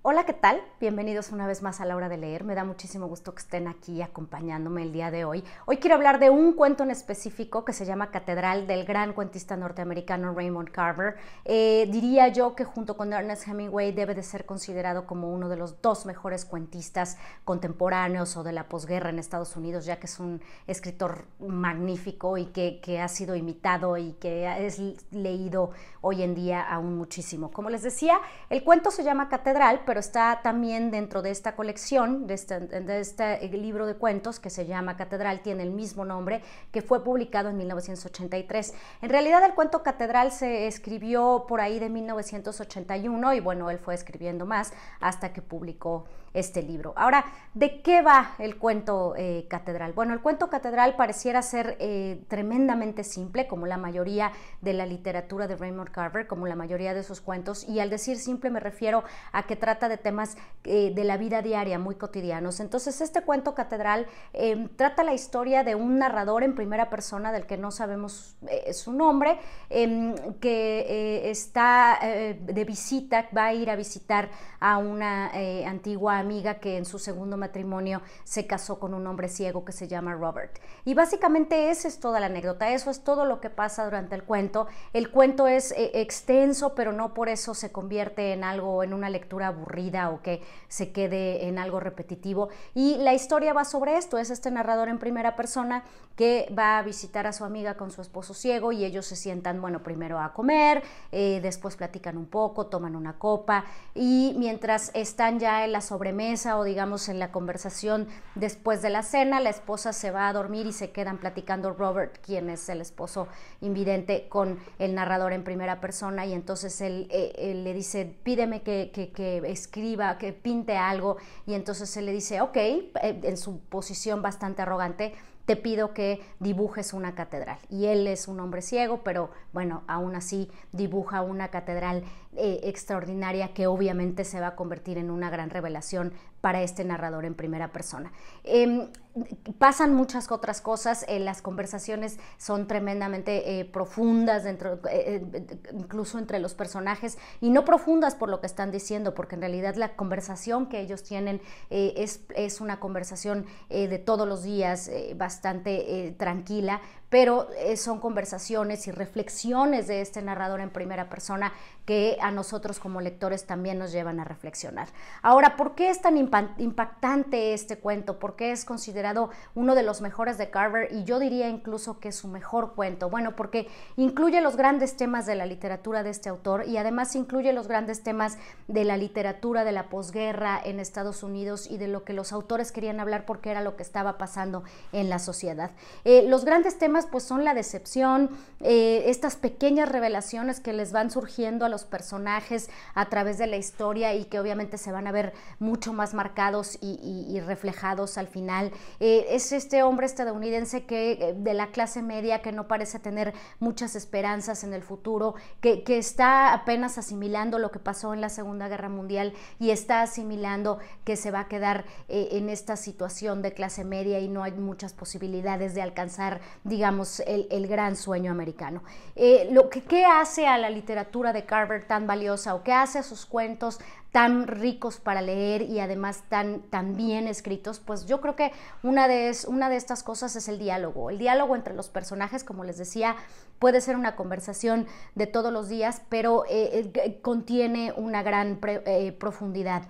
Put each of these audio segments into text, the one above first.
Hola, ¿qué tal? Bienvenidos una vez más a La Hora de Leer. Me da muchísimo gusto que estén aquí acompañándome el día de hoy. Hoy quiero hablar de un cuento en específico que se llama Catedral, del gran cuentista norteamericano Raymond Carver. Diría yo que junto con Ernest Hemingway debe de ser considerado como uno de los dos mejores cuentistas contemporáneos o de la posguerra en Estados Unidos, ya que es un escritor magnífico y que ha sido imitado y que es leído hoy en día aún muchísimo. Como les decía, el cuento se llama Catedral, pero está también dentro de esta colección, de este libro de cuentos que se llama Catedral, tiene el mismo nombre, que fue publicado en 1983. En realidad el cuento Catedral se escribió por ahí de 1981 y bueno, él fue escribiendo más hasta que publicó este libro. Ahora, ¿de qué va el cuento Catedral? Bueno, el cuento Catedral pareciera ser tremendamente simple, como la mayoría de la literatura de Raymond Carver, como la mayoría de sus cuentos, y al decir simple me refiero a que trata de temas de la vida diaria, muy cotidianos. Entonces, este cuento Catedral trata la historia de un narrador en primera persona del que no sabemos su nombre, que está de visita, va a ir a visitar a una antigua amiga que en su segundo matrimonio se casó con un hombre ciego que se llama Robert. Y básicamente esa es toda la anécdota, eso es todo lo que pasa durante el cuento. El cuento es extenso, pero no por eso se convierte en algo, en una lectura aburrida o que se quede en algo repetitivo. Y la historia va sobre esto, es este narrador en primera persona que va a visitar a su amiga con su esposo ciego y ellos se sientan, bueno, primero a comer, después platican un poco, toman una copa y mientras están ya en la sobremesa o digamos en la conversación después de la cena, la esposa se va a dormir y se quedan platicando Robert, quien es el esposo invidente, con el narrador en primera persona y entonces él le dice, pídeme que escriba, que pinte algo y entonces él le dice, ok, en su posición bastante arrogante, te pido que dibujes una catedral. Y él es un hombre ciego, pero bueno, aún así dibuja una catedral extraordinaria que obviamente se va a convertir en una gran revelación para este narrador en primera persona. Pasan muchas otras cosas, las conversaciones son tremendamente profundas, incluso entre los personajes, y no profundas por lo que están diciendo, porque en realidad la conversación que ellos tienen es una conversación de todos los días, bastante tranquila, pero son conversaciones y reflexiones de este narrador en primera persona que a nosotros como lectores también nos llevan a reflexionar. Ahora, ¿por qué es tan impactante este cuento? ¿Por qué es considerado uno de los mejores de Carver? Y yo diría incluso que es su mejor cuento. Bueno, porque incluye los grandes temas de la literatura de este autor y además incluye los grandes temas de la literatura de la posguerra en Estados Unidos y de lo que los autores querían hablar porque era lo que estaba pasando en la sociedad. Los grandes temas pues son la decepción, estas pequeñas revelaciones que les van surgiendo a los personajes a través de la historia y que obviamente se van a ver mucho más marcados y reflejados al final. Es este hombre estadounidense que de la clase media que no parece tener muchas esperanzas en el futuro, que está apenas asimilando lo que pasó en la Segunda Guerra Mundial y está asimilando que se va a quedar en esta situación de clase media y no hay muchas posibilidades de alcanzar, digamos, el gran sueño americano. ¿Qué hace a la literatura de Carver tan valiosa o qué hace a sus cuentos tan ricos para leer y además tan bien escritos? Pues yo creo que una de estas cosas es el diálogo entre los personajes. Como les decía, puede ser una conversación de todos los días, pero contiene una gran profundidad.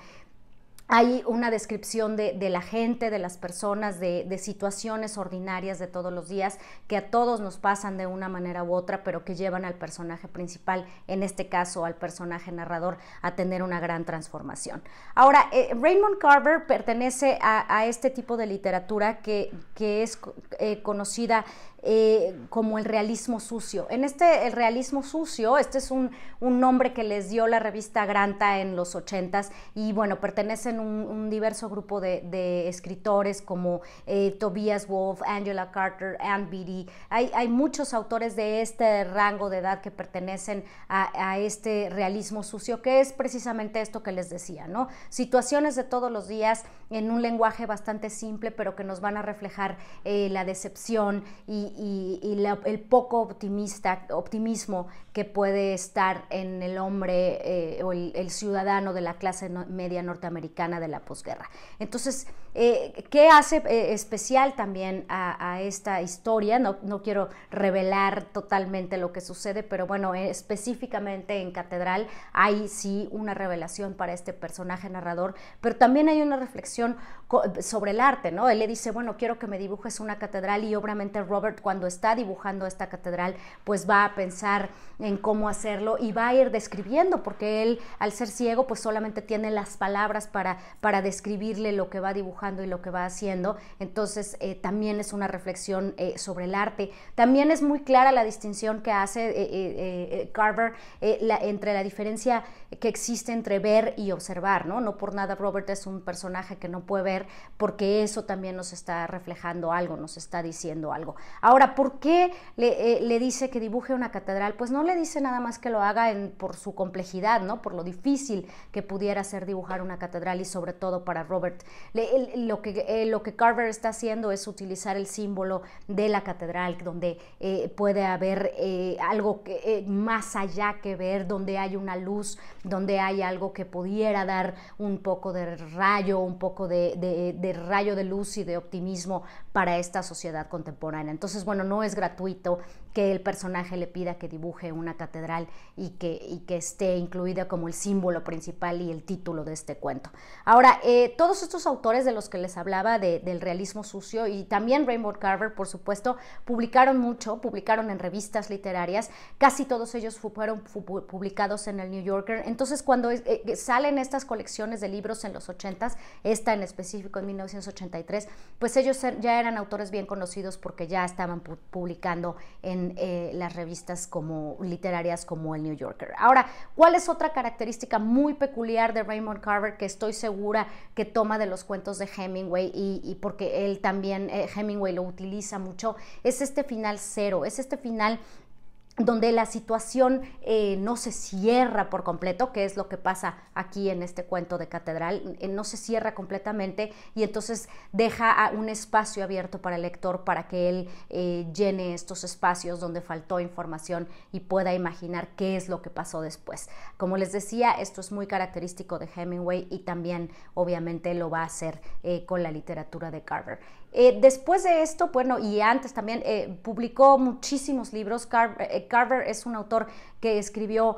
Hay una descripción de la gente, de las personas, de situaciones ordinarias de todos los días que a todos nos pasan de una manera u otra, pero que llevan al personaje principal, en este caso al personaje narrador, a tener una gran transformación. Ahora, Raymond Carver pertenece a este tipo de literatura que es conocida como el realismo sucio. El realismo sucio, este es un nombre que les dio la revista Granta en los 80s y bueno, pertenecen pertenecen un diverso grupo de escritores como Tobias Wolff, Angela Carter, Ann Beattie. Hay muchos autores de este rango de edad que pertenecen a este realismo sucio, que es precisamente esto que les decía, ¿no? Situaciones de todos los días en un lenguaje bastante simple, pero que nos van a reflejar la decepción y el poco optimismo que puede estar en el hombre o el ciudadano de la clase media norteamericana de la posguerra. Entonces, ¿qué hace especial también a esta historia? No quiero revelar totalmente lo que sucede, pero bueno, específicamente en Catedral hay sí una revelación para este personaje narrador, pero también hay una reflexión sobre el arte, ¿no? Él le dice, bueno, quiero que me dibujes una catedral, y obviamente Robert, cuando está dibujando esta catedral, pues va a pensar en cómo hacerlo y va a ir describiendo, porque él, al ser ciego, pues solamente tiene las palabras para describirle lo que va dibujando y lo que va haciendo. Entonces también es una reflexión sobre el arte. También es muy clara la distinción que hace Carver entre la diferencia que existe entre ver y observar, ¿no? No por nada Robert es un personaje que no puede ver, porque eso también nos está reflejando algo, nos está diciendo algo. Ahora, ¿por qué le dice que dibuje una catedral? Pues no le dice nada más que lo haga por su complejidad, ¿no? Por lo difícil que pudiera ser dibujar una catedral, y sobre todo para Robert. Lo que Carver está haciendo es utilizar el símbolo de la catedral, donde puede haber algo más allá que ver, donde hay una luz, donde hay algo que pudiera dar un poco de rayo, un poco de rayo de luz y de optimismo para esta sociedad contemporánea. Entonces, bueno, no es gratuito que el personaje le pida que dibuje una catedral y que esté incluida como el símbolo principal y el título de este cuento. Ahora, todos estos autores de los que les hablaba del realismo sucio, y también Raymond Carver, por supuesto, publicaron mucho, publicaron en revistas literarias, casi todos ellos fueron publicados en el New Yorker. Entonces, cuando salen estas colecciones de libros en los 80s, esta en específico en 1983, pues ellos ya eran autores bien conocidos porque ya estaban publicando en las revistas literarias como el New Yorker. Ahora, ¿cuál es otra característica muy peculiar de Raymond Carver que estoy segura que toma de los cuentos de Hemingway, y porque él también, Hemingway lo utiliza mucho? Es este final cero, es este final donde la situación no se cierra por completo, que es lo que pasa aquí en este cuento de Catedral. No se cierra completamente, y entonces deja un espacio abierto para el lector para que él llene estos espacios donde faltó información y pueda imaginar qué es lo que pasó después. Como les decía, esto es muy característico de Hemingway, y también obviamente lo va a hacer con la literatura de Carver. Después de esto, bueno, y antes también publicó muchísimos libros. Carver es un autor que escribió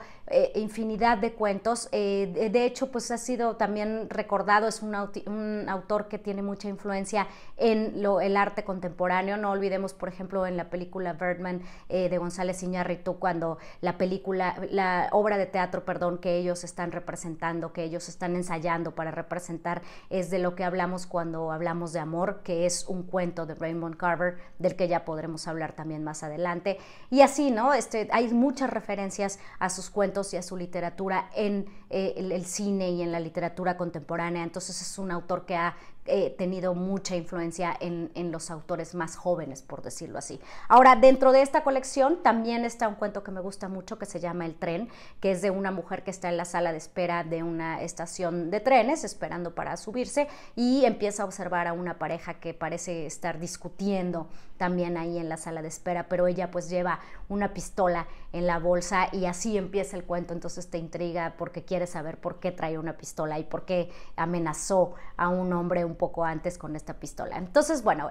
infinidad de cuentos. De hecho, pues ha sido también recordado, es un autor que tiene mucha influencia en el arte contemporáneo. No olvidemos, por ejemplo, en la película Birdman de González Iñárritu, cuando la obra de teatro, perdón, que ellos están representando, que ellos están ensayando para representar, es de lo que hablamos cuando hablamos de amor, que es un cuento de Raymond Carver, del que ya podremos hablar también más adelante. Y así, ¿no? Hay muchas referencias a sus cuentos y a su literatura en el cine y en la literatura contemporánea. Entonces es un autor que ha tenido mucha influencia en los autores más jóvenes, por decirlo así. Ahora, dentro de esta colección también está un cuento que me gusta mucho, que se llama El tren, que es de una mujer que está en la sala de espera de una estación de trenes, esperando para subirse, y empieza a observar a una pareja que parece estar discutiendo también ahí en la sala de espera, pero ella pues lleva una pistola en la bolsa, y así empieza el cuento. Entonces te intriga porque quieres saber por qué trae una pistola y por qué amenazó a un hombre un poco antes con esta pistola. Entonces, bueno,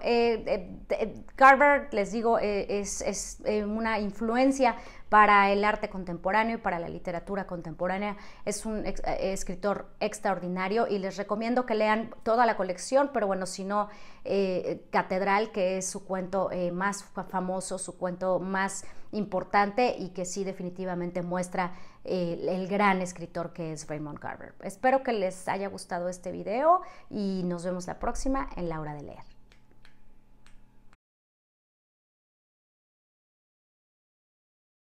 Carver, les digo, es una influencia para el arte contemporáneo y para la literatura contemporánea. Es un escritor extraordinario, y les recomiendo que lean toda la colección, pero bueno, si no, Catedral, que es su cuento más famoso, su cuento más importante, y que sí definitivamente muestra el gran escritor que es Raymond Carver. Espero que les haya gustado este video, y nos vemos la próxima en La Hora de Leer.